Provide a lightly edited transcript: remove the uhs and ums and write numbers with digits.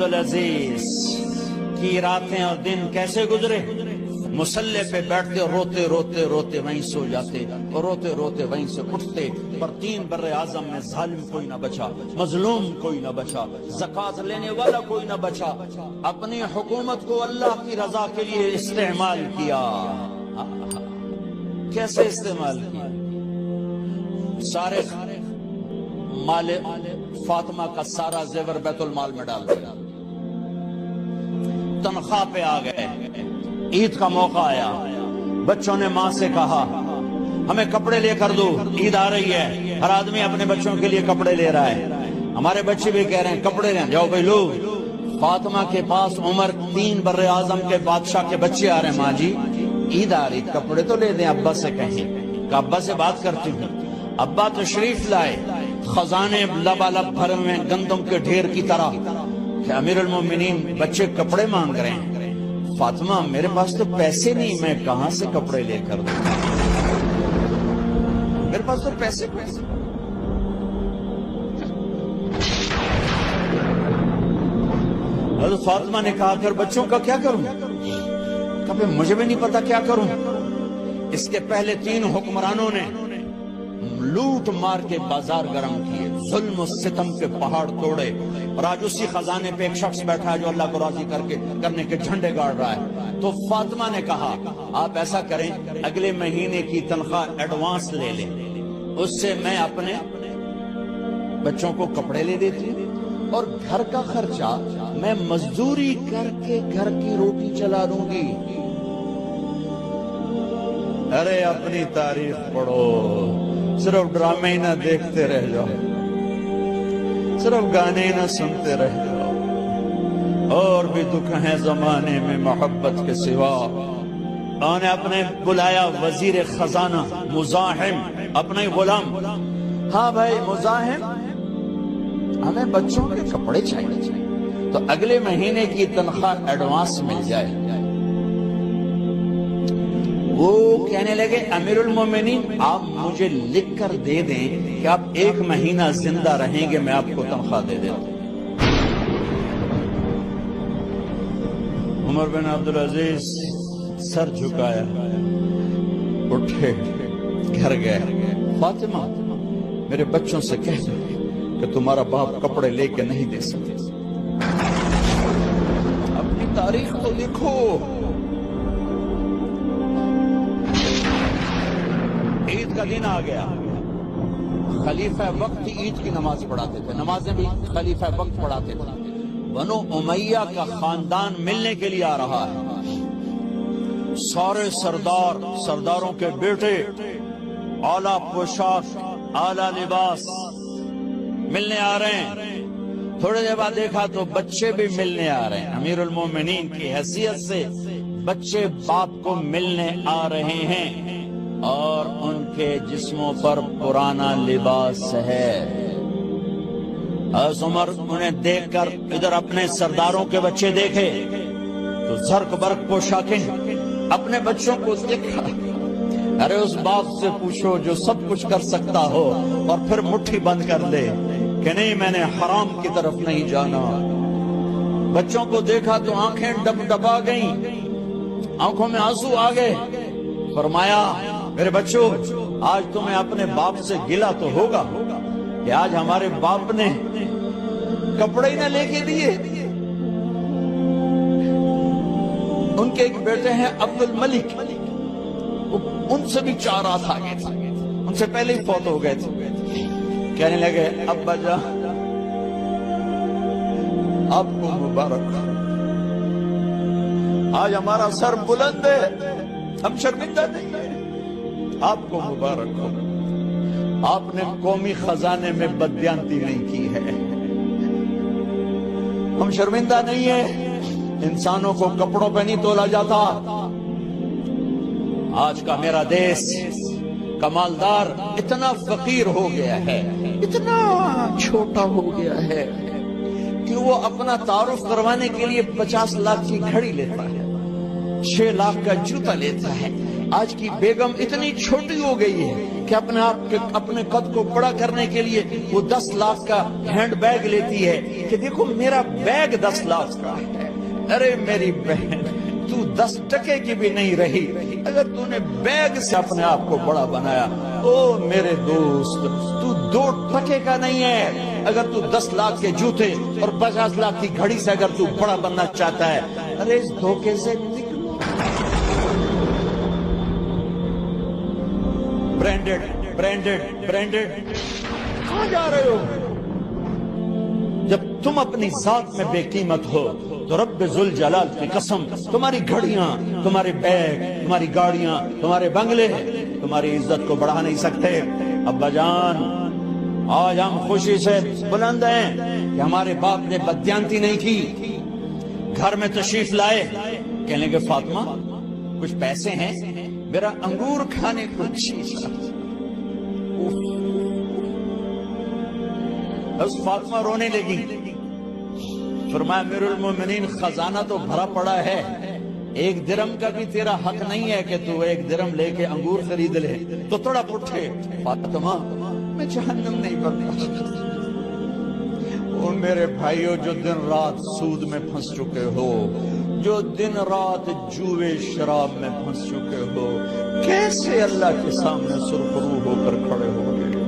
عبدالعزیز کی راتیں اور دن کیسے گزرے؟ مسلح پہ بیٹھتے روتے روتے روتے وہیں سو جاتے اور روتے روتے وہیں سے اٹھتے، پر 3 بر اعظم میں ظالم کوئی نہ بچا، مظلوم کوئی نہ بچا، زکوٰۃ لینے والا کوئی نہ بچا۔ اپنی حکومت کو اللہ کی رضا کے لیے استعمال کیا۔ کیسے استعمال کیا؟ سارے مال فاطمہ کا سارا زیور بیت المال میں ڈال دیا، تنخواہ پہ آ گئے۔ عید کا موقع آیا، بچوں نے ماں سے کہا ہمیں کپڑے لے کر دو، عید آ رہی ہے، ہر آدمی اپنے بچوں کے لیے کپڑے لے رہا ہے، ہمارے بچے بھی کہہ رہے ہیں کپڑے لیں، جاؤ بھائی لو۔ فاطمہ کے پاس عمر 3 بر اعظم کے بادشاہ کے بچے آ رہے ہیں، ماں جی عید آ رہی، کپڑے تو لے دیں، ابا سے کہیں کہ ابا سے بات کرتی ہوں۔ ابا تشریف لائے، خزانے لبالب بھرے ہوئے گندم کے ڈھیر کی طرح کہ امیر المومنین بچے کپڑے مانگ رہے ہیں۔ فاطمہ میرے پاس تو پیسے نہیں، میں کہاں سے کپڑے لے کر دوں، میرے پاس تو پیسے۔ حضرت فاطمہ نے کہا پھر بچوں کا کیا کروں؟ کبھی مجھے بھی نہیں پتا کیا کروں۔ اس کے پہلے 3 حکمرانوں نے لوٹ مار کے بازار گرم کیے، ظلم و ستم کے پہاڑ توڑے، اور آج اسی خزانے پہ ایک شخص بیٹھا ہے جو اللہ کو راضی کرنے کے جھنڈے گاڑ رہا ہے۔ تو فاطمہ نے کہا آپ ایسا کریں، اگلے مہینے کی تنخواہ ایڈوانس لے لیں، اس سے میں اپنے بچوں کو کپڑے لے دیتی ہوں، اور گھر کا خرچہ میں مزدوری کر کے گھر کی روٹی چلا دوں گی۔ ارے اپنی تاریخ پڑھو، صرف ڈرامے ہی نہ دیکھتے رہ جاؤ، صرف گانے نہ سنتے رہ جاؤ، اور بھی دکھ ہیں زمانے میں محبت کے سوا۔ انہوں نے اپنے بلایا وزیر خزانہ مزاحم، اپنا ہی غلام، ہاں بھائی مزاحم ہمیں بچوں کے کپڑے چاہیے، تو اگلے مہینے کی تنخواہ ایڈوانس مل جائے۔ وہ کہنے لگے امیر المومنین آپ مجھے لکھ کر دے دیں کہ آپ 1 مہینہ زندہ رہیں گے، میں آپ کو تنخواہ دے دیتا ہوں۔ عمر بن عبدالعزیز سر جھکایا، اٹھے، گھر گئے، فاطمہ میرے بچوں سے کہہ دو کہ تمہارا باپ کپڑے لے کے نہیں دے سکتے، اپنی تاریخ تو لکھو۔ عید کا دن آ گیا، خلیفہ وقت عید کی نماز پڑھاتے تھے، نمازیں بھی خلیفہ وقت پڑھاتے تھے۔ بنو امیہ کا خاندان ملنے کے لیے آ رہا ہے، سارے سرداروں کے بیٹے اعلیٰ پوشاک، اعلیٰ لباس ملنے آ رہے ہیں۔ تھوڑے دیر بعد دیکھا تو بچے بھی ملنے آ رہے ہیں، امیر المومنین کی حیثیت سے بچے باپ کو ملنے آ رہے ہیں، اور ان کے جسموں پر پرانا لباس ہے۔ حضرت عمر انہیں دیکھ کر ادھر اپنے سرداروں کے بچے دیکھے تو زرق برق پوشاکیں، اپنے بچوں کو دیکھا۔ ارے اس باپ سے پوچھو جو سب کچھ کر سکتا ہو اور پھر مٹھی بند کر دے کہ نہیں میں نے حرام کی طرف نہیں جانا۔ بچوں کو دیکھا تو آنکھیں ڈب ڈبا گئیں، آنکھوں میں آنسو آ گئے۔ فرمایا میرے بچوں آج تمہیں اپنے باپ سے گلہ تو ہوگا کہ آج ہمارے باپ نے کپڑے ہی نہ لے کے دیے۔ ان کے ایک بیٹے ہیں عبد الملک، ان سے بھی 4 ہاتھ آگے تھے، ان سے پہلے ہی فوت ہو گئے تھے۔ کہنے لگے ابا جان آپ کو مبارک، آج ہمارا سر بلند ہے، ہم شرمندہ نہیں ہیں، آپ کو مبارک ہو، آپ نے قومی خزانے میں بددیانتی نہیں کی ہے، ہم شرمندہ نہیں ہیں۔ انسانوں کو کپڑوں پہ نہیں تولا جاتا۔ آج کا میرا دیس کمالدار اتنا فقیر ہو گیا ہے، اتنا چھوٹا ہو گیا ہے کہ وہ اپنا تعارف کروانے کے لیے 50 لاکھ کی گھڑی لیتا ہے، 6 لاکھ کا جوتا لیتا ہے، آج کی بیگم اتنی چھوٹی ہو گئی ہے کہ اپنے قد کو بڑا کرنے کے لیے وہ 10 لاکھ کا ہینڈ بیگ لیتی ہے کہ دیکھو میرا بیگ 10 لاکھ کا ہے. ارے میری بہن، تو 10 ٹکے کی بھی نہیں رہی اگر تو نے بیگ سے اپنے آپ کو بڑا بنایا. او میرے دوست، تو 2 ٹکے کا نہیں ہے اگر تو 10 لاکھ کے جوتے اور 50 لاکھ کی گھڑی سے اگر تو بڑا بننا چاہتا ہے. ارے اس دھوکے سے نکلو. برینڈڈ کہاں جا رہے ہو؟ جب تم اپنی ذات میں بے قیمت ہو تو رب ذوالجلال کی قسم تمہاری گھڑیاں، تمہارے بیگ، تمہاری گاڑیاں، تمہارے بنگلے تمہاری عزت کو بڑھا نہیں سکتے. ابا جان، آج ہم خوشی سے بلند ہیں کہ ہمارے باپ نے بددیانتی نہیں کی. گھر میں تشریف لائے، کہنے کہ فاطمہ کچھ پیسے ہیں، میرا انگور کھانے کو چیز. بس فاطمہ رونے لگی. فرمایا امیر المومنین خزانہ تو بھرا پڑا ہے، 1 درم کا بھی تیرا حق نہیں ہے کہ تو 1 درم لے کے انگور خرید لے. تو تڑپ اٹھے، فاطمہ میں جہنم نہیں بنتا. او میرے بھائیو جو دن رات سود میں پھنس چکے ہو، جو دن رات جوے شراب میں پھنس چکے ہو، کیسے اللہ کے سامنے سرخرو ہو کر کھڑے ہو گے؟